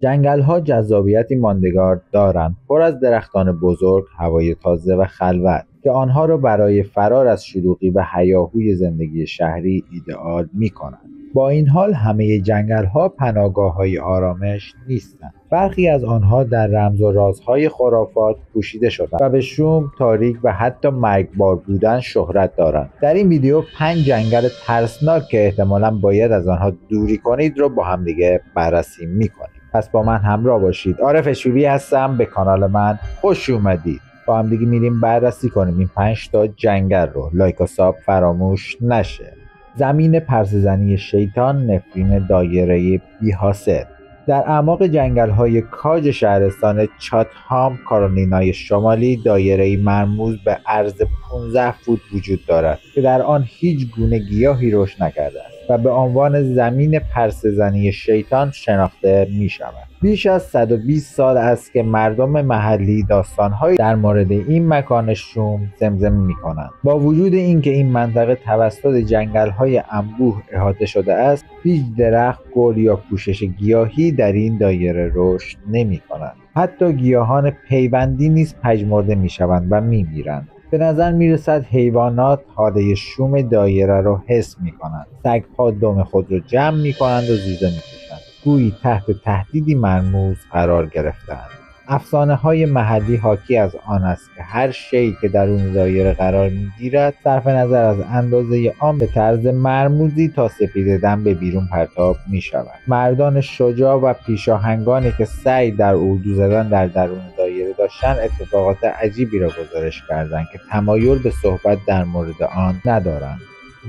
جنگل‌ها جذابیتی ماندگار دارند، پر از درختان بزرگ، هوای تازه و خلوت که آنها را برای فرار از شلوغی و هیاهوی زندگی شهری ایدئال می‌کنند. با این حال همه جنگل‌ها پناهگاه‌های آرامش نیستند. برخی از آنها در رمز و رازهای خرافات پوشیده شدند و به شوم، تاریک و حتی مرگبار بودن شهرت دارند. در این ویدیو 5 جنگل ترسناک که احتمالاً باید از آنها دوری کنید رو با هم دیگه بررسی می‌کنیم. پس با من همراه باشید. عارف اشویی هستم، به کانال من خوش اومدید. با هم دیگه میریم بررسی کنیم این 5 تا جنگل رو. لایک و ساب فراموش نشه. زمین پرسه‌زنی شیطان، نفرین دایره بی‌حاصل. در اعماق جنگل‌های کاج شهرستان چاتهام، کارولینای شمالی، دایره‌ای مرموز به عرض 15 فوت وجود دارد که در آن هیچ گونه گیاهی رشد نکرده است و به عنوان زمین پرسه‌زنی شیطان شناخته می‌شود. بیش از 120 سال است که مردم محلی داستان‌هایی در مورد این مکان شوم زمزمه می‌کنند. با وجود اینکه این منطقه توسط جنگل‌های انبوه احاطه شده است، هیچ درخت، گل یا پوشش گیاهی در این دایره رشد نمی‌کنند. حتی گیاهان پیوندی نیز پژمرده می‌شوند و می‌میرند. به نظر میرسد حیوانات حاله شوم دایره را حس می‌کنند. سگ‌ها دم خود را جمع می‌کنند و زوزه می‌کشند. گویی تحت تهدیدی مرموز قرار گرفتند. افسانه‌های محلی حاکی از آن است که هر شیئی که درون دایره قرار می‌گیرد صرف نظر از اندازه آن به طرز مرموزی تا سپید دم به بیرون پرتاب می‌شود. مردان شجاع و پیشاهنگانی که سعی در اردو زدن در درون دایره داشتند اتفاقات عجیبی را گزارش کردند که تمایل به صحبت در مورد آن ندارند.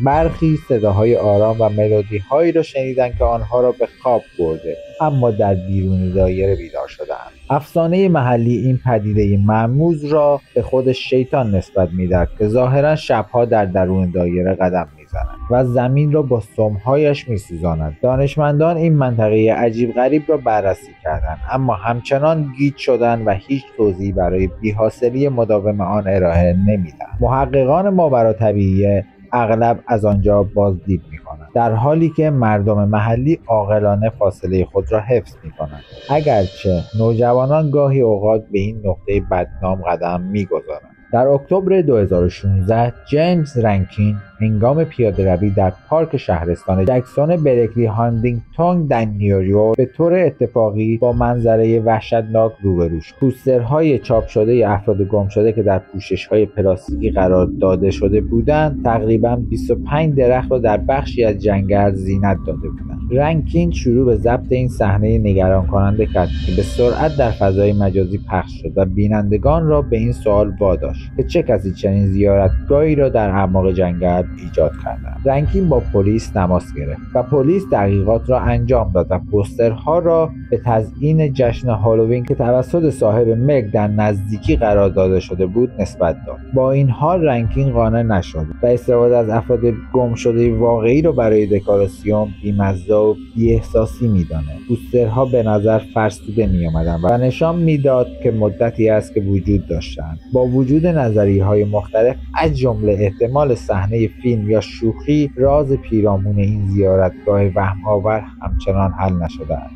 برخی صداهای آرام و ملودی‌هایی را شنیدند که آنها را به خواب برده، اما در بیرون دایره بیدار شدند. افسانه محلی این پدیده مرموز را به خود شیطان نسبت می‌دهد که ظاهراً شب‌ها در درون دایره قدم می‌زند و زمین را با سم‌هایش می‌سوزاند. دانشمندان این منطقه عجیب غریب را بررسی کردند، اما همچنان گیج شدند و هیچ توضیحی برای بی‌حاصلی مداوم آن ارائه نمی‌دهند. محققان ماوراطبیعی اغلب از آنجا بازدید می‌کنند، در حالی که مردم محلی عاقلانه فاصله خود را حفظ می‌کنند، اگرچه نوجوانان گاهی اوقات به این نقطه بدنام قدم می‌گذارند. در اکتبر 2016 جیمز رنکین هنگام پیاده‌روی در پارک شهرستان جکسون برکلی هاندینگتون در نیویورک به طور اتفاقی با منظره وحشتناک روبرو شد. پوسترهای چاپ شده افراد گم شده که در پوشش‌های پلاستیکی قرار داده شده بودند تقریباً 25 درخت را در بخشی از جنگل زینت داده بودند. رنکین شروع به ضبط این صحنه نگران کننده کرد که به سرعت در فضای مجازی پخش شد و بینندگان را به این سوال واداشت که چه کسی چنین زیارتگاهی را در اعماق جنگل ایجاد کردند. رنکین با پلیس تماس گرفت و پلیس تحقیقات را انجام داد و پوسترها را به تزیین جشن هالووین که توسط صاحب ملک در نزدیکی قرار داده شده بود نسبت داد. با این حال رنکین قانع نشد و استفاده از افراد گم شده واقعی را برای دکوراسیون بی‌مزه و بی‌احساسی می‌دانست. پوسترها به نظر فرسوده می‌آمدند و نشان می‌داد که مدتی است که وجود داشتند. با وجود نظریه‌های مختلف از جمله احتمال صحنه فیلم یا شوخی، راز پیرامون این زیارتگاه وهم‌آور همچنان حل نشده است.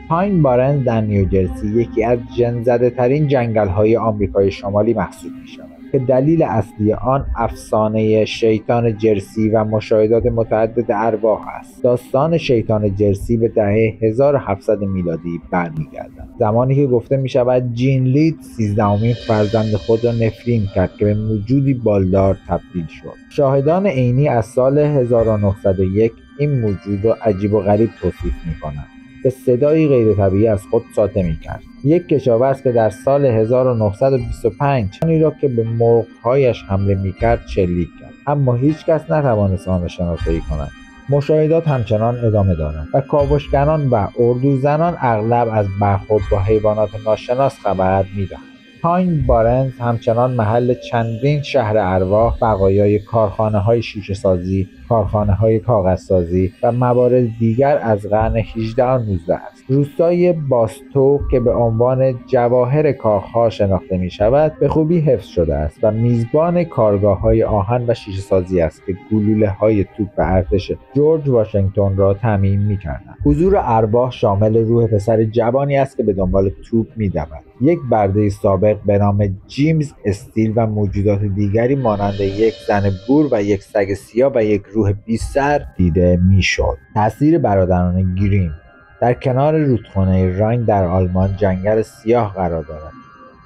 پاین بارنز در نیوجرسی یکی از جن‌زده‌ترین جنگل‌های آمریکای شمالی محسوب می‌شود که دلیل اصلی آن افسانه شیطان جرسی و مشاهدات متعدد ارواح است. داستان شیطان جرسی به دهه 1700 میلادی برمیگردد، زمانی که گفته می‌شود جین لید 13مین فرزند خود را نفرین کرد که به موجودی بالدار تبدیل شد. شاهدان عینی از سال 1901 این موجود را عجیب و غریب توصیف می‌کنند که صدایی غیرطبیعی از خود ساطع می‌کرد. یک کشاورز که در سال 1925 آنی را که به مرغ‌هایش حمله می‌کرد شلیک کرد، اما هیچ کس نتوانست آن را شناسایی کند. مشاهدات همچنان ادامه دارند و کاوشگران و اردوزنان اغلب از برخورد با حیوانات ناشناس خبر می‌دهند. پاین بارنز همچنان محل چندین شهر ارواح، بقایای کارخانه‌های شیشه‌سازی، کارخانه‌های کاغذسازی و موارد دیگر از قرن 18 و 19 است. روستای باستو که به عنوان جواهر کاخها شناخته می شود به خوبی حفظ شده است و میزبان کارگاه‌های آهن و شیشه سازی است که گلوله‌های توپ ارتش جورج واشنگتن را تعمین می‌کردند. حضور ارواح شامل روح پسر جوانی است که به دنبال توپ می‌دود. یک برده سابق به نام جیمز استیل و موجودات دیگری مانند یک زن بور و یک سگ سیاه و یک روح بی سر دیده میشد. تاثیر برادران گریم در کنار رودخانه راین در آلمان جنگل سیاه قرار دارد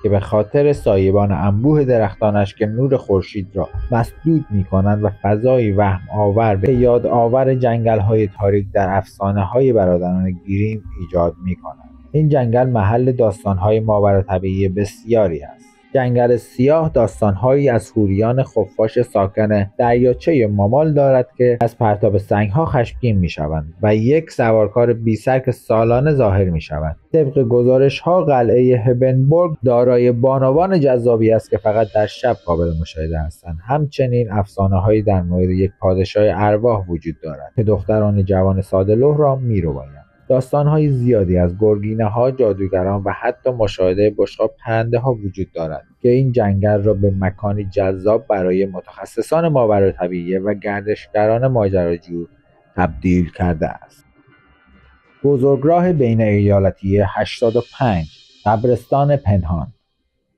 که به خاطر سایبان انبوه درختانش که نور خورشید را مسدود می‌کنند و فضایی وهم آور به یاد آور جنگل‌های تاریک در افسانه‌های برادران گریم ایجاد می‌کنند. این جنگل محل داستان‌های ماوراطبیعی بسیاری است. جنگل سیاه داستان‌هایی از حوریان خفاش ساکن دریاچه مامال دارد که از پرتاب سنگ‌ها خشمگین می‌شوند و یک سوارکار بی‌سر که سالانه ظاهر می‌شود. طبق گزارش‌ها قلعه هبنبورگ دارای بانوان جذابی است که فقط در شب قابل مشاهده هستند. همچنین افسانه‌هایی در مورد یک پادشاه ارواح وجود دارد که دختران جوان ساده‌لوح را می‌ربایند. داستان‌های زیادی از گرگینه‌ها، جادوگران و حتی مشاهده بشقاب پرنده‌ها وجود دارد که این جنگل را به مکانی جذاب برای متخصصان ماوراطبیعی و گردشگران ماجراجو تبدیل کرده است. بزرگراه بین ایالتی 85 قبرستان پنهان.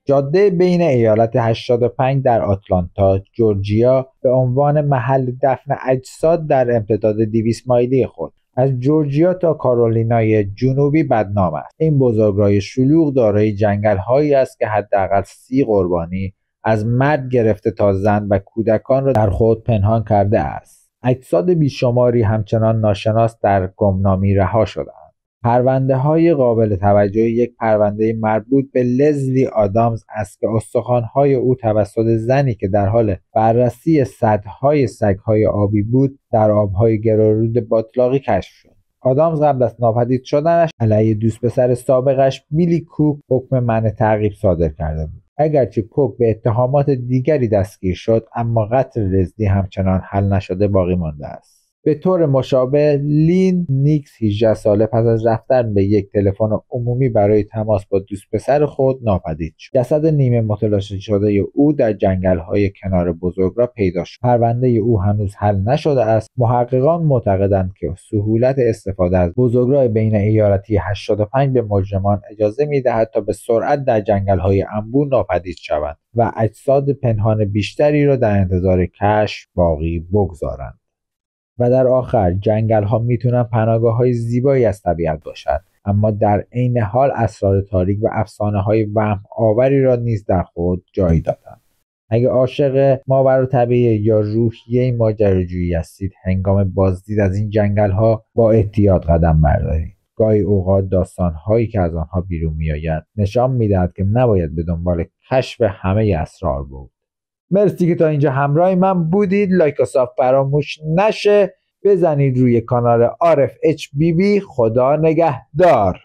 جاده بین ایالت 85 در آتلانتا، جورجیا به عنوان محل دفن اجساد در امتداد 200 مایلی خود از جورجیا تا کارولینای جنوبی بدنام است. این بزرگراه شلوغ دارای جنگل‌هایی است که حداقل 30 قربانی از مرد گرفته تا زن و کودکان را در خود پنهان کرده است. اجساد بیشماری همچنان ناشناس در گمنامی رها شده‌اند. پرونده‌های قابل توجه یک پرونده مربوط به لزلی آدامز است که استخوان‌های او توسط زنی که در حال بررسی سدهای سگ‌های آبی بود در آب‌های گرارود باطلاقی کشف شد. آدامز قبل از ناپدید شدنش علیه دوست پسر سابقش بیلی کوک حکم منع تعقیب صادر کرده بود. اگرچه کوک به اتهامات دیگری دستگیر شد، اما قتل لزلی همچنان حل نشده باقی مانده است. به طور مشابه لین نیکس 18 ساله پس از رفتن به یک تلفن عمومی برای تماس با دوست پسر خود ناپدید شد. جسد نیمه متلاشی شده او در جنگل‌های کنار بزرگراه پیدا شد. پرونده او هنوز حل نشده است. محققان معتقدند که سهولت استفاده از بزرگراه بین ایالتی 85 به مجرمان اجازه می‌دهد تا به سرعت در جنگل‌های انبوه ناپدید شوند و اجساد پنهان بیشتری را در انتظار کشف باقی بگذارند. و در آخر جنگل ها میتونن پناهگاه های زیبایی از طبیعت باشد، اما در عین حال اسرار تاریک و افسانه های وهم آوری را نیز در خود جای دادند. اگه عاشق ماوراطبیعی یا روحیه ماجراجویی هستید، هنگام بازدید از این جنگل ها با احتیاط قدم بردارید. گاهی اوقات داستان هایی که از آنها بیرون میآید نشان میدهد که نباید به دنبال کشف همه اسرار بود. مرسی که تا اینجا همراه من بودید. لایک و ساب فراموش نشه. بزنید روی کانال RFHBB. خدا نگهدار.